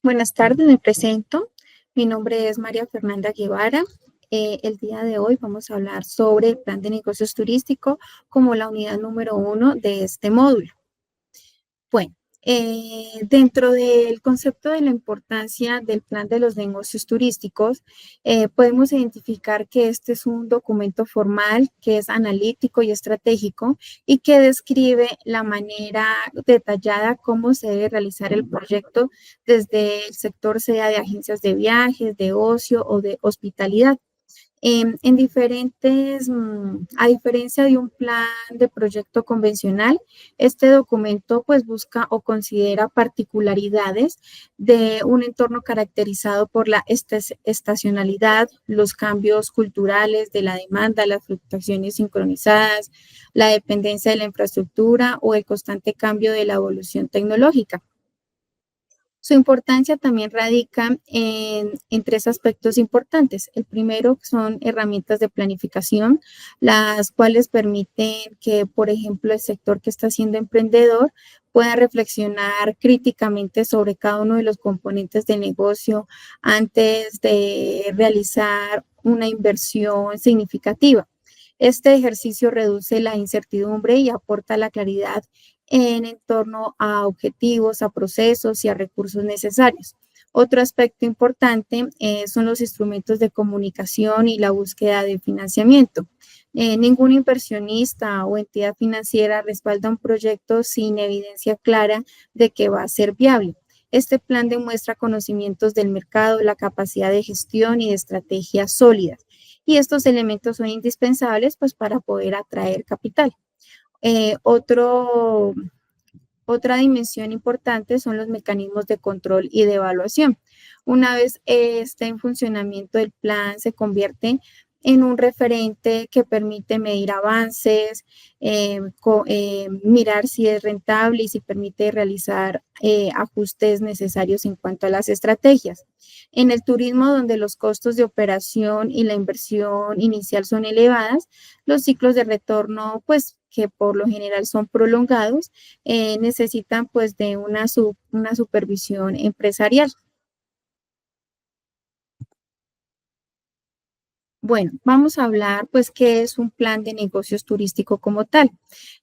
Buenas tardes, me presento. Mi nombre es María Fernanda Guevara. El día de hoy vamos a hablar sobre el plan de negocios turístico como la unidad número uno de este módulo. Bueno, dentro del concepto de la importancia del plan de los negocios turísticos, podemos identificar que este es un documento formal que es analítico y estratégico y que describe la manera detallada cómo se debe realizar el proyecto desde el sector, sea de agencias de viajes, de ocio o de hospitalidad. A diferencia de un plan de proyecto convencional, este documento pues busca o considera particularidades de un entorno caracterizado por la estacionalidad, los cambios culturales de la demanda, las fluctuaciones sincronizadas, la dependencia de la infraestructura o el constante cambio de la evolución tecnológica. Su importancia también radica en tres aspectos importantes. El primero son herramientas de planificación, las cuales permiten que, por ejemplo, el sector que está siendo emprendedor pueda reflexionar críticamente sobre cada uno de los componentes del negocio antes de realizar una inversión significativa. Este ejercicio reduce la incertidumbre y aporta la claridad en torno a objetivos, a procesos y a recursos necesarios. Otro aspecto importante son los instrumentos de comunicación y la búsqueda de financiamiento. Ningún inversionista o entidad financiera respalda un proyecto sin evidencia clara de que va a ser viable. Este plan demuestra conocimientos del mercado, la capacidad de gestión y de estrategias sólidas. Y estos elementos son indispensables pues, para poder atraer capital. Eh, otro, Otra dimensión importante son los mecanismos de control y de evaluación. Una vez esté en funcionamiento, el plan se convierte en un referente que permite medir avances, mirar si es rentable y si permite realizar ajustes necesarios en cuanto a las estrategias. En el turismo, donde los costos de operación y la inversión inicial son elevadas, los ciclos de retorno, pues que por lo general son prolongados, necesitan pues de una supervisión empresarial. Bueno, vamos a hablar pues qué es un plan de negocios turístico como tal.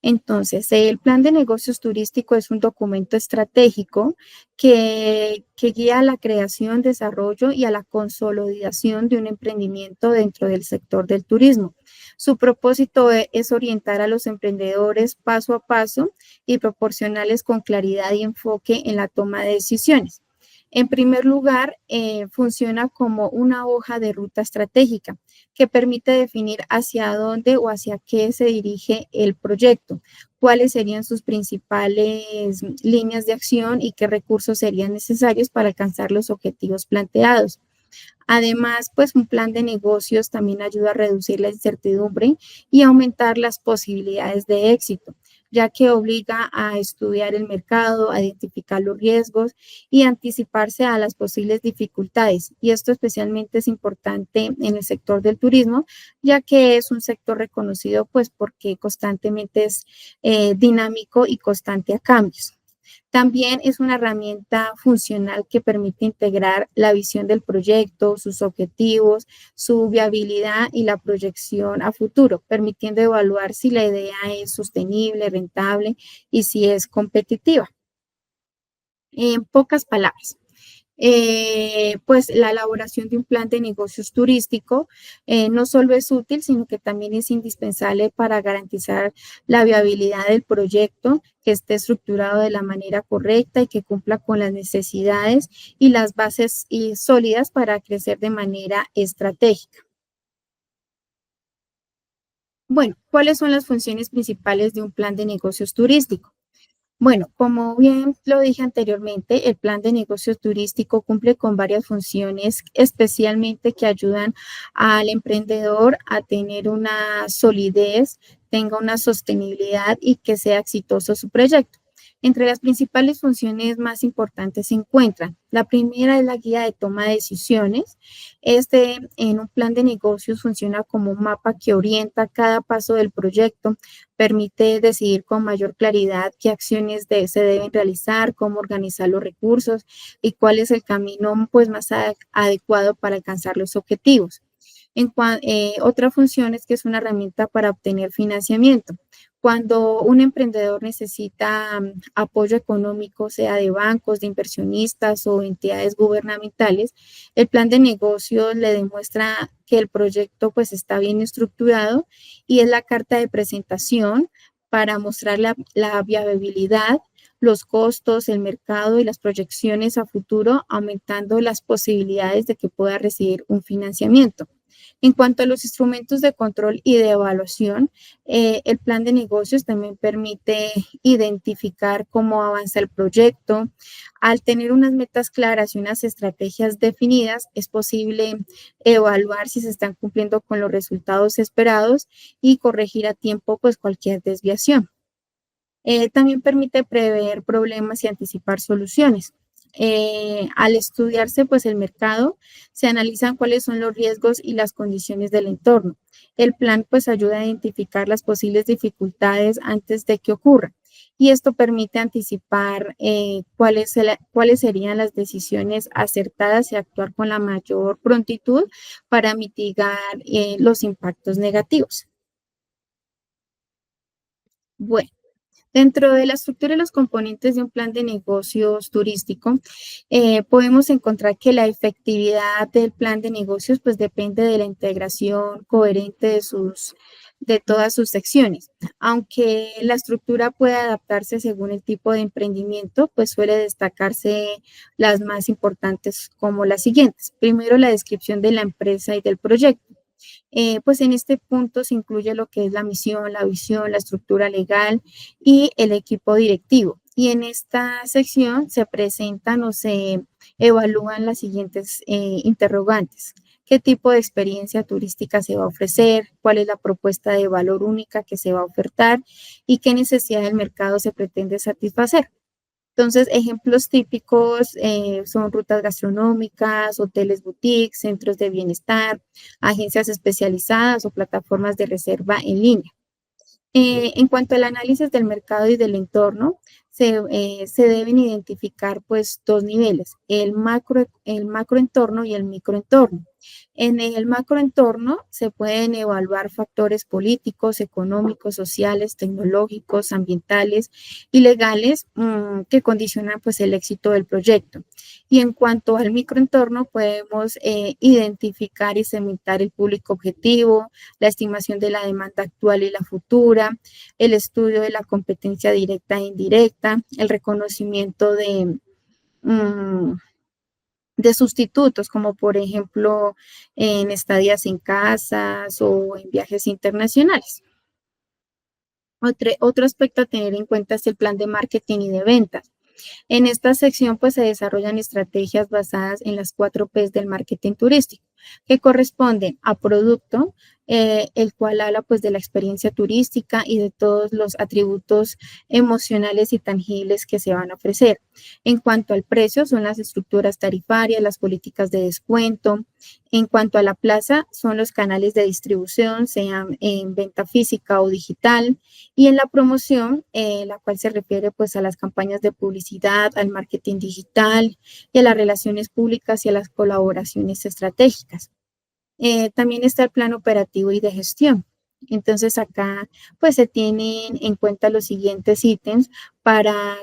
Entonces, el plan de negocios turístico es un documento estratégico que guía a la creación, desarrollo y a la consolidación de un emprendimiento dentro del sector del turismo. Su propósito es orientar a los emprendedores paso a paso y proporcionarles con claridad y enfoque en la toma de decisiones. En primer lugar, funciona como una hoja de ruta estratégica que permite definir hacia dónde o hacia qué se dirige el proyecto, cuáles serían sus principales líneas de acción y qué recursos serían necesarios para alcanzar los objetivos planteados. Además, pues un plan de negocios también ayuda a reducir la incertidumbre y aumentar las posibilidades de éxito, ya que obliga a estudiar el mercado, a identificar los riesgos y anticiparse a las posibles dificultades. Y esto especialmente es importante en el sector del turismo, ya que es un sector reconocido pues porque constantemente es dinámico y constante a cambios. También es una herramienta funcional que permite integrar la visión del proyecto, sus objetivos, su viabilidad y la proyección a futuro, permitiendo evaluar si la idea es sostenible, rentable y si es competitiva. En pocas palabras, pues la elaboración de un plan de negocios turístico no solo es útil, sino que también es indispensable para garantizar la viabilidad del proyecto, que esté estructurado de la manera correcta y que cumpla con las necesidades y las bases sólidas para crecer de manera estratégica. Bueno, ¿cuáles son las funciones principales de un plan de negocios turístico? Bueno, como bien lo dije anteriormente, el plan de negocio turístico cumple con varias funciones, especialmente que ayudan al emprendedor a tener una solidez, tenga una sostenibilidad y que sea exitoso su proyecto. Entre las principales funciones más importantes se encuentran: la primera es la guía de toma de decisiones. En un plan de negocios funciona como un mapa que orienta cada paso del proyecto, permite decidir con mayor claridad qué acciones se deben realizar, cómo organizar los recursos y cuál es el camino pues, más adecuado para alcanzar los objetivos. Otra función es que es una herramienta para obtener financiamiento. Cuando un emprendedor necesita apoyo económico, sea de bancos, de inversionistas o entidades gubernamentales, el plan de negocios le demuestra que el proyecto pues está bien estructurado y es la carta de presentación para mostrar la viabilidad, los costos, el mercado y las proyecciones a futuro, aumentando las posibilidades de que pueda recibir un financiamiento. En cuanto a los instrumentos de control y de evaluación, el plan de negocios también permite identificar cómo avanza el proyecto. Al tener unas metas claras y unas estrategias definidas, es posible evaluar si se están cumpliendo con los resultados esperados y corregir a tiempo pues cualquier desviación. También permite prever problemas y anticipar soluciones. Al estudiarse pues el mercado, se analizan cuáles son los riesgos y las condiciones del entorno. El plan pues ayuda a identificar las posibles dificultades antes de que ocurran. Y esto permite anticipar cuáles serían las decisiones acertadas y actuar con la mayor prontitud para mitigar los impactos negativos. Bueno. Dentro de la estructura y los componentes de un plan de negocios turístico, podemos encontrar que la efectividad del plan de negocios pues depende de la integración coherente de todas sus secciones. Aunque la estructura puede adaptarse según el tipo de emprendimiento, pues suele destacarse las más importantes como las siguientes. Primero, la descripción de la empresa y del proyecto. Pues en este punto se incluye lo que es la misión, la visión, la estructura legal y el equipo directivo. Y en esta sección se presentan o se evalúan las siguientes interrogantes. ¿Qué tipo de experiencia turística se va a ofrecer? ¿Cuál es la propuesta de valor única que se va a ofertar? ¿Y qué necesidad del mercado se pretende satisfacer? Entonces, ejemplos típicos son rutas gastronómicas, hoteles boutique, centros de bienestar, agencias especializadas o plataformas de reserva en línea. En cuanto al análisis del mercado y del entorno, se deben identificar pues dos niveles, el macroentorno y el microentorno. En el macroentorno se pueden evaluar factores políticos, económicos, sociales, tecnológicos, ambientales y legales que condicionan pues el éxito del proyecto. Y en cuanto al microentorno, podemos identificar y segmentar el público objetivo, la estimación de la demanda actual y la futura, el estudio de la competencia directa e indirecta, el reconocimiento de sustitutos, como por ejemplo en estadías en casas o en viajes internacionales. Otro aspecto a tener en cuenta es el plan de marketing y de ventas. En esta sección pues se desarrollan estrategias basadas en las 4 P's del marketing turístico, que corresponden a producto, el cual habla pues de la experiencia turística y de todos los atributos emocionales y tangibles que se van a ofrecer. En cuanto al precio, son las estructuras tarifarias, las políticas de descuento. En cuanto a la plaza, son los canales de distribución, sean en venta física o digital. Y en la promoción, la cual se refiere pues a las campañas de publicidad, al marketing digital y a las relaciones públicas y a las colaboraciones estratégicas. También está el plan operativo y de gestión. Entonces acá pues se tienen en cuenta los siguientes ítems para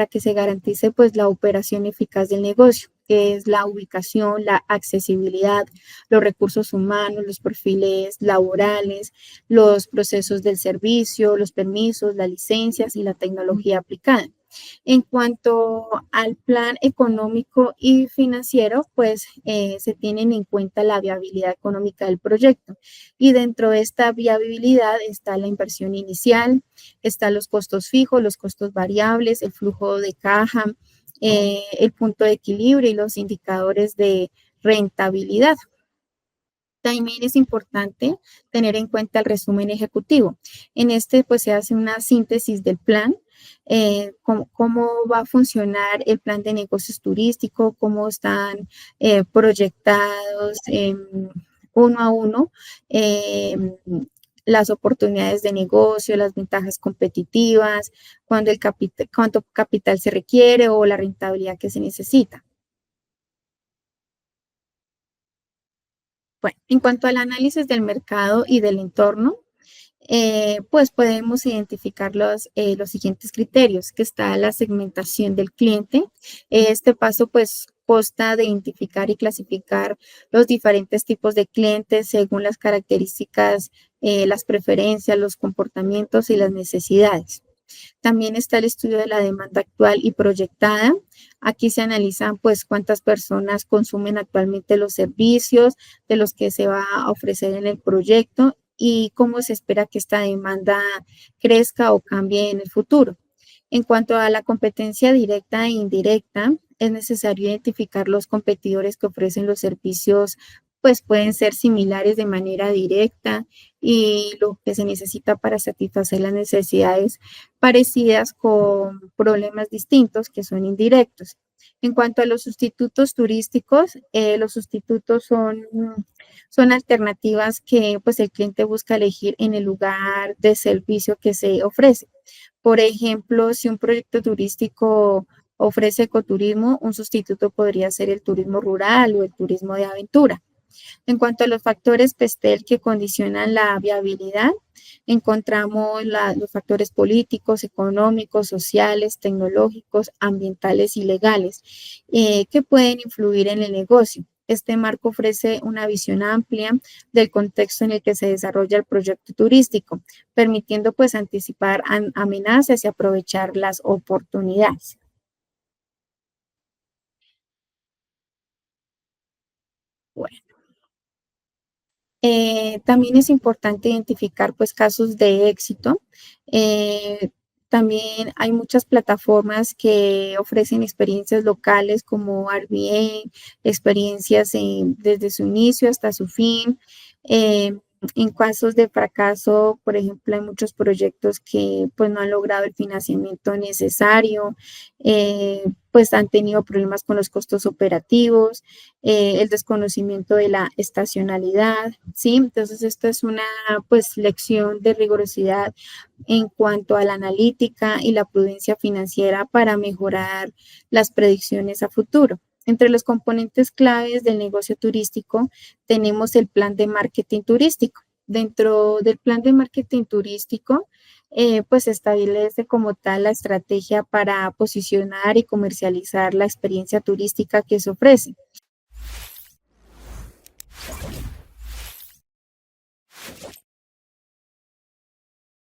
que se garantice pues la operación eficaz del negocio, que es la ubicación, la accesibilidad, los recursos humanos, los perfiles laborales, los procesos del servicio, los permisos, las licencias y la tecnología aplicada. En cuanto al plan económico y financiero, pues se tienen en cuenta la viabilidad económica del proyecto. Y dentro de esta viabilidad está la inversión inicial, están los costos fijos, los costos variables, el flujo de caja, el punto de equilibrio y los indicadores de rentabilidad. También es importante tener en cuenta el resumen ejecutivo. En este, pues, se hace una síntesis del plan, cómo va a funcionar el plan de negocios turístico, cómo están proyectados uno a uno. Las oportunidades de negocio, las ventajas competitivas, cuánto capital se requiere o la rentabilidad que se necesita. Bueno, en cuanto al análisis del mercado y del entorno, pues podemos identificar los siguientes criterios, que está la segmentación del cliente. Este paso pues consta de identificar y clasificar los diferentes tipos de clientes según las características, las preferencias, los comportamientos y las necesidades. También está el estudio de la demanda actual y proyectada. Aquí se analizan pues cuántas personas consumen actualmente los servicios de los que se va a ofrecer en el proyecto y cómo se espera que esta demanda crezca o cambie en el futuro. En cuanto a la competencia directa e indirecta, es necesario identificar los competidores que ofrecen los servicios, pues pueden ser similares de manera directa y lo que se necesita para satisfacer las necesidades parecidas con problemas distintos que son indirectos. En cuanto a los sustitutos turísticos, los sustitutos son alternativas que pues el cliente busca elegir en el lugar de servicio que se ofrece. Por ejemplo, si un proyecto turístico ofrece ecoturismo, un sustituto podría ser el turismo rural o el turismo de aventura. En cuanto a los factores PESTEL que condicionan la viabilidad, encontramos los factores políticos, económicos, sociales, tecnológicos, ambientales y legales que pueden influir en el negocio. Este marco ofrece una visión amplia del contexto en el que se desarrolla el proyecto turístico, permitiendo pues anticipar amenazas y aprovechar las oportunidades. Bueno. También es importante identificar pues casos de éxito. Eh, También hay muchas plataformas que ofrecen experiencias locales como Airbnb, experiencias desde su inicio hasta su fin. Eh, en casos de fracaso, por ejemplo, hay muchos proyectos que pues no han logrado el financiamiento necesario, pues han tenido problemas con los costos operativos, el desconocimiento de la estacionalidad, ¿sí? Entonces, esto es una, pues, lección de rigurosidad en cuanto a la analítica y la prudencia financiera para mejorar las predicciones a futuro. Entre los componentes claves del negocio turístico tenemos el plan de marketing turístico. Dentro del plan de marketing turístico, pues se establece como tal la estrategia para posicionar y comercializar la experiencia turística que se ofrece.